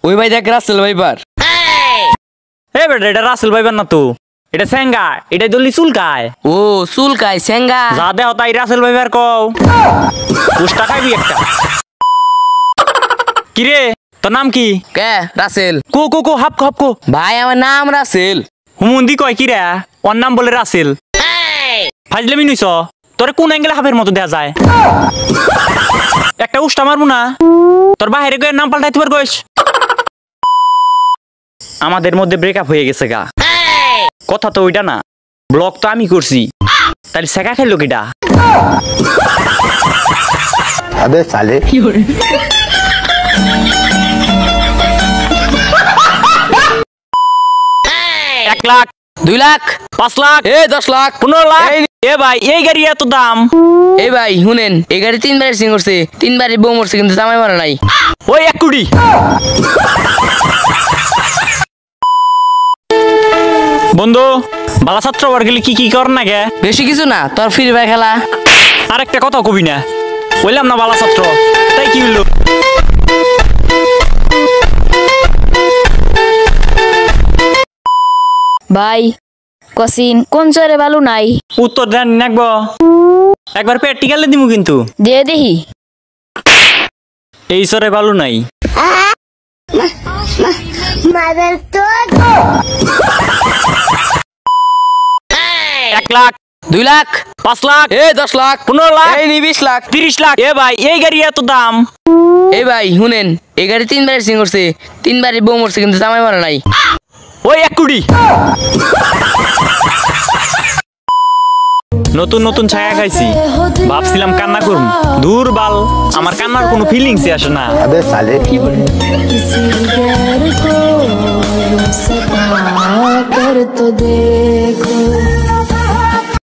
ওই ভাই দেখ রাসেল ভাইবার। এ বেটা এটা রাসেল ভাইবার না তো, এটা সেঙ্গা, এটা দলি চুলকায়। ও চুলকায় সেঙ্গা। যা দেও তাই রাসেল ভাইবার কও। পুষ্টা খাইবি একটা। কিরে তোর নাম কি? কে রাসেল? কো কো কো হাপ কো হাপ কো। ভাই আমার নাম রাসেল। হুমুন্দি কয় কিরা ওর নাম বলে রাসেল। ফাজলামি নইছ, তোরে কোন অ্যাঙ্গেলে হাফের মতো দেয়া যায়? একটা উষ্টা মারবো না, তোর বাহিরে গিয়ে নাম পাল্টাইতে পার কইস। আমাদের মধ্যে ব্রেকআপ হয়ে গেছে গা। কথা তো ওইটা না, ব্লক তো আমি করছি, তাহলে শেখা খেললো কিটা? अबे साले 1 লাখ 2 লাখ 5 লাখ 10 লাখ 15 লাখ। এ ভাই এই গাড়ি এত দাম? এই ভাই শুনেন, এই গাড়ি 3 বার সিং করছে, 3 বারই বউ মরছে, কিন্তু জামাই মারা নাই। ওই 1 কোটি। বন্ধু বালা ছাত্র হওয়ার গেলে কি কি কর না গে? বেশি কিছু না, তোর ফ্রি ফায়ার খেলা। আরেকটা কথা কবি না, বললাম না বালা ছাত্র, তাই কি হইলো? ভাই কসিন কোন চরে বালু নাই? উত্তর দেন নাকবো, একবার প্র্যাকটিক্যালে দিমু কিন্তু। দে দেহি। এই চরে বালু নাই। Mother toad. 1 লাখ 2 লাখ 5 লাখ 10 লাখ 15 লাখ এই নি 20 লাখ 30 লাখ। এ ভাই এই গাড়ি এত দাম? এই ভাই শুনেন, এই গাড়ি 3 বার সিং করছে, 3 বারই বউ মরছে, কিন্তু জামাই মারা নাই। ওই 1 কোটি। নতুন নতুন ছায়া খাইছি, ভাবছিলাম কান্না করুম, দূর বাল, আমার কান্নার কোনো ফিলিংসই আসে না। अबे साले किसी गैर को यूं सता कर तो देखो।